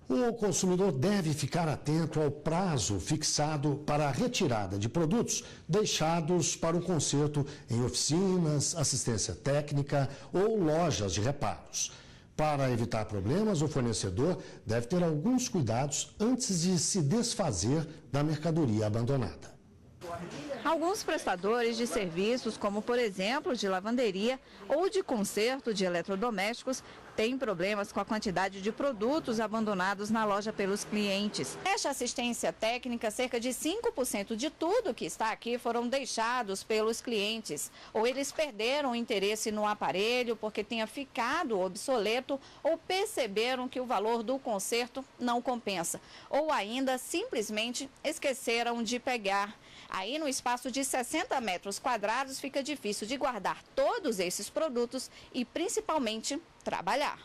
O consumidor deve ficar atento ao prazo fixado para a retirada de produtos deixados para o conserto em oficinas, assistência técnica ou lojas de reparos. Para evitar problemas, o fornecedor deve ter alguns cuidados antes de se desfazer da mercadoria abandonada. Alguns prestadores de serviços, como por exemplo de lavanderia ou de conserto de eletrodomésticos, têm problemas com a quantidade de produtos abandonados na loja pelos clientes. Nesta assistência técnica, cerca de 5% de tudo que está aqui foram deixados pelos clientes. Ou eles perderam o interesse no aparelho porque tenha ficado obsoleto ou perceberam que o valor do conserto não compensa. Ou ainda simplesmente esqueceram de pegar. Aí, no espaço de 60 metros quadrados, fica difícil de guardar todos esses produtos e, principalmente, trabalhar.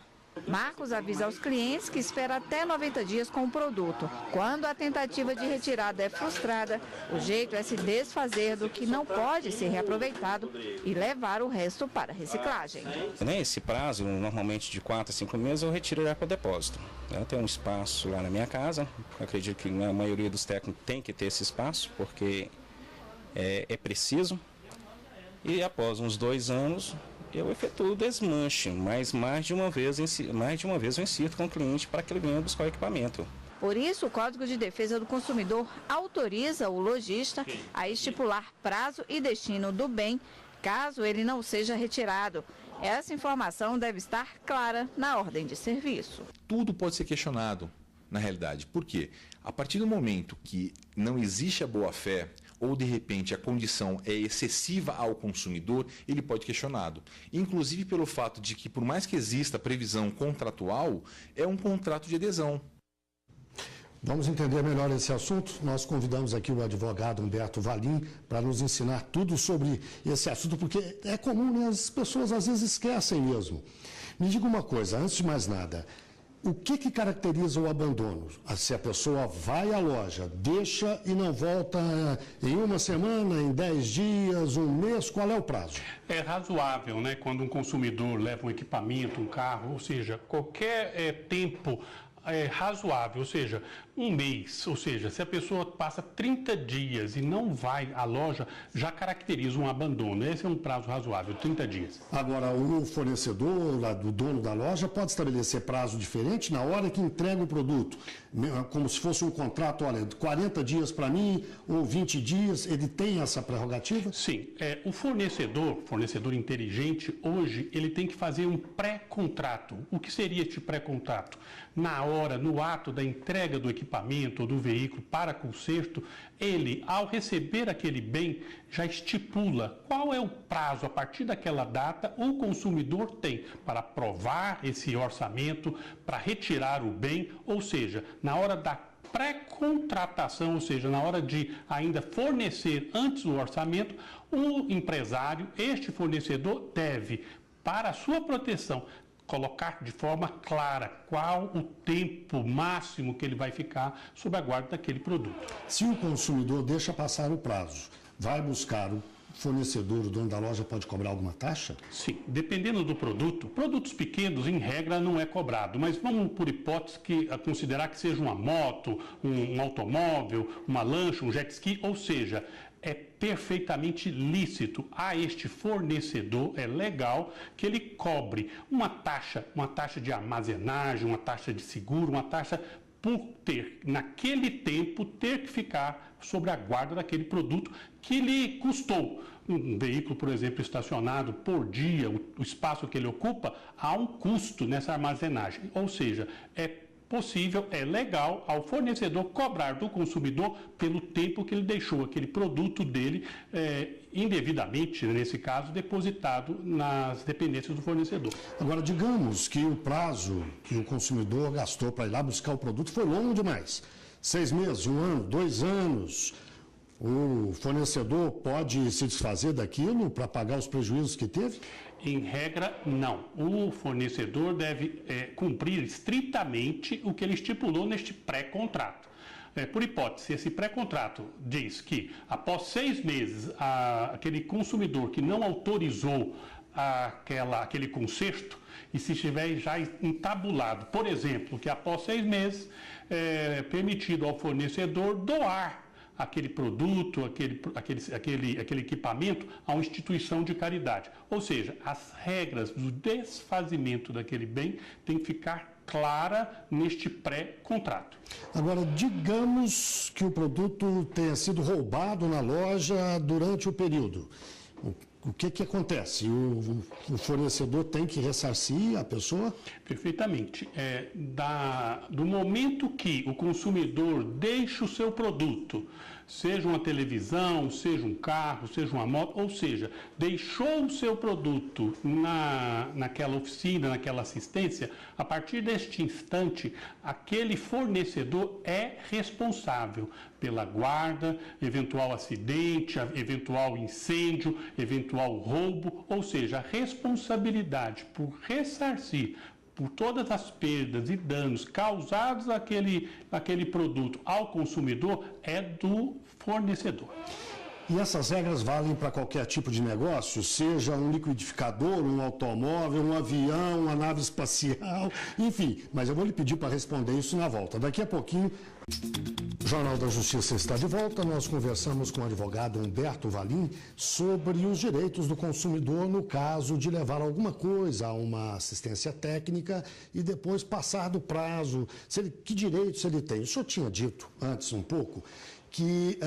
Marcos avisa aos clientes que espera até 90 dias com o produto. Quando a tentativa de retirada é frustrada, o jeito é se desfazer do que não pode ser reaproveitado e levar o resto para a reciclagem. Nesse prazo, normalmente de 4 a 5 meses, eu retiro já para o depósito. Eu tenho um espaço lá na minha casa, eu acredito que a maioria dos técnicos tem que ter esse espaço, porque é preciso. E após uns 2 anos, eu efetuo o desmanche, mas mais de uma vez eu insisto com o cliente para que ele venha buscar o equipamento. Por isso, o Código de Defesa do Consumidor autoriza o lojista a estipular prazo e destino do bem, caso ele não seja retirado. Essa informação deve estar clara na ordem de serviço. Tudo pode ser questionado, na realidade. Por quê? A partir do momento que não existe a boa-fé, ou de repente a condição é excessiva ao consumidor, ele pode ser questionado. Inclusive pelo fato de que, por mais que exista previsão contratual, é um contrato de adesão. Vamos entender melhor esse assunto. Nós convidamos aqui o advogado Humberto Valim para nos ensinar tudo sobre esse assunto, porque é comum, né? As pessoas às vezes esquecem mesmo. Me diga uma coisa, antes de mais nada, o que caracteriza o abandono? Se a pessoa vai à loja, deixa e não volta em uma semana, em 10 dias, um mês, qual é o prazo? É razoável, né? Quando um consumidor leva um equipamento, um carro, ou seja, qualquer tempo razoável, ou seja, um mês, ou seja, se a pessoa passa 30 dias e não vai à loja, já caracteriza um abandono. Esse é um prazo razoável, 30 dias. Agora, o fornecedor, o dono da loja, pode estabelecer prazo diferente na hora que entrega o produto, como se fosse um contrato, olha, 40 dias para mim ou 20 dias, ele tem essa prerrogativa? Sim, o fornecedor inteligente, hoje, ele tem que fazer um pré-contrato. O que seria este pré-contrato? Na hora, no ato da entrega do equipamento ou do veículo para conserto, ele, ao receber aquele bem, já estipula qual é o prazo, a partir daquela data, o consumidor tem para aprovar esse orçamento, para retirar o bem, ou seja, na hora da pré-contratação, ou seja, na hora de ainda fornecer antes o orçamento, o empresário, este fornecedor, deve, para a sua proteção, colocar de forma clara qual o tempo máximo que ele vai ficar sob a guarda daquele produto. Se o consumidor deixa passar o prazo, vai buscar o fornecedor, o dono da loja pode cobrar alguma taxa? Sim, dependendo do produto. Produtos pequenos, em regra, não é cobrado, mas vamos por hipótese considerar que seja uma moto, um automóvel, uma lancha, um jet ski, ou seja, é perfeitamente lícito a este fornecedor, é legal que ele cobre uma taxa de armazenagem, uma taxa de seguro, uma taxa por ter, naquele tempo, ter que ficar sobre a guarda daquele produto que lhe custou. Um veículo, por exemplo, estacionado por dia, o espaço que ele ocupa, há um custo nessa armazenagem. Ou seja, é possível, é legal ao fornecedor cobrar do consumidor pelo tempo que ele deixou aquele produto dele indevidamente, nesse caso, depositado nas dependências do fornecedor. Agora, digamos que o prazo que o consumidor gastou para ir lá buscar o produto foi longo demais. 6 meses, 1 ano, 2 anos. O fornecedor pode se desfazer daquilo para pagar os prejuízos que teve? Em regra, não. O fornecedor deve cumprir estritamente o que ele estipulou neste pré-contrato. Por hipótese, esse pré-contrato diz que após 6 meses, aquele consumidor que não autorizou aquele conserto e se estiver já entabulado, por exemplo, que após 6 meses é permitido ao fornecedor doar aquele produto, aquele equipamento a uma instituição de caridade. Ou seja, as regras do desfazimento daquele bem têm que ficar clara neste pré-contrato. Agora, digamos que o produto tenha sido roubado na loja durante o período. O que acontece? O fornecedor tem que ressarcir a pessoa? Perfeitamente. Do momento que o consumidor deixa o seu produto, seja uma televisão, seja um carro, seja uma moto, ou seja, deixou o seu produto naquela oficina, naquela assistência, a partir deste instante, aquele fornecedor é responsável pela guarda, eventual acidente, eventual incêndio, eventual roubo, ou seja, a responsabilidade por ressarcir por todas as perdas e danos causados àquele produto ao consumidor é do fornecedor. E essas regras valem para qualquer tipo de negócio, seja um liquidificador, um automóvel, um avião, uma nave espacial, enfim. Mas eu vou lhe pedir para responder isso na volta. Daqui a pouquinho, o Jornal da Justiça está de volta. Nós conversamos com o advogado Humberto Valim sobre os direitos do consumidor no caso de levar alguma coisa a uma assistência técnica e depois passar do prazo. Que direitos ele tem? O senhor tinha dito antes um pouco que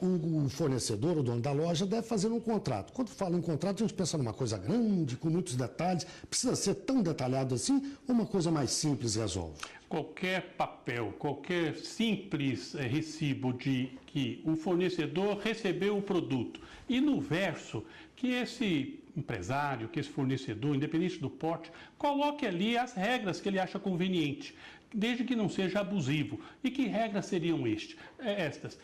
o fornecedor, o dono da loja, deve fazer um contrato. Quando fala em contrato, a gente pensa numa coisa grande, com muitos detalhes. Precisa ser tão detalhado assim ou uma coisa mais simples resolve? Qualquer papel, qualquer simples recibo de que o fornecedor recebeu o produto e no verso que esse empresário, que esse fornecedor, independente do porte, coloque ali as regras que ele acha conveniente, desde que não seja abusivo. E que regras seriam estas?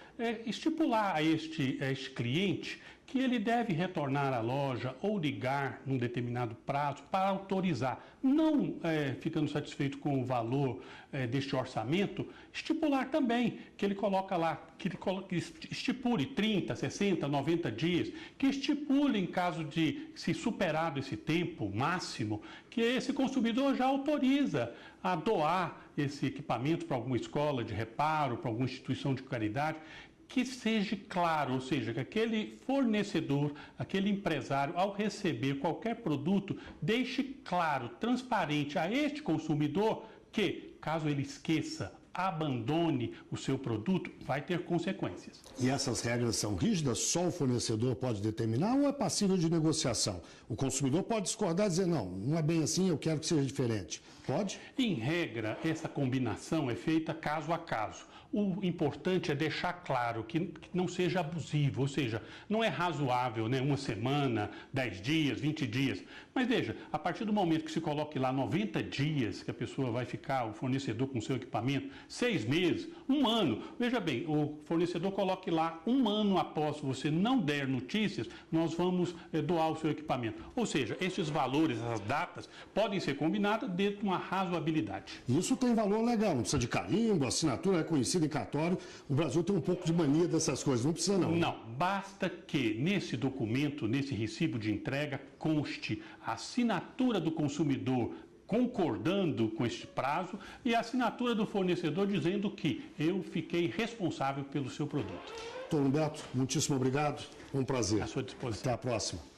Estipular a este cliente que ele deve retornar à loja ou ligar num determinado prazo para autorizar, não ficando satisfeito com o valor deste orçamento, estipular também que ele coloca lá, que estipule 30, 60, 90 dias, que estipule em caso de se superado esse tempo máximo, que esse consumidor já autoriza a doar esse equipamento para alguma escola de reparo, para alguma instituição de caridade, que seja claro, ou seja, que aquele fornecedor, aquele empresário, ao receber qualquer produto, deixe claro, transparente a este consumidor que, caso ele esqueça, abandone o seu produto, vai ter consequências. E essas regras são rígidas? Só o fornecedor pode determinar ou é passível de negociação? O consumidor pode discordar e dizer, não é bem assim, eu quero que seja diferente. Pode? Em regra, essa combinação é feita caso a caso. O importante é deixar claro que não seja abusivo, ou seja, não é razoável, né, 1 semana, 10 dias, 20 dias. Mas veja, a partir do momento que se coloque lá 90 dias que a pessoa vai ficar, o fornecedor com o seu equipamento, 6 meses, 1 ano. Veja bem, o fornecedor coloque lá 1 ano após você não der notícias, nós vamos doar o seu equipamento. Ou seja, esses valores, essas datas, podem ser combinadas dentro de uma razoabilidade. Isso tem valor legal, não precisa de carimbo, assinatura reconhecida em cartório. O Brasil tem um pouco de mania dessas coisas, não precisa não. Não, basta que nesse documento, nesse recibo de entrega, conste a assinatura do consumidor concordando com este prazo e a assinatura do fornecedor dizendo que eu fiquei responsável pelo seu produto. Doutor Humberto, muitíssimo obrigado, um prazer. À sua disposição. Até a próxima.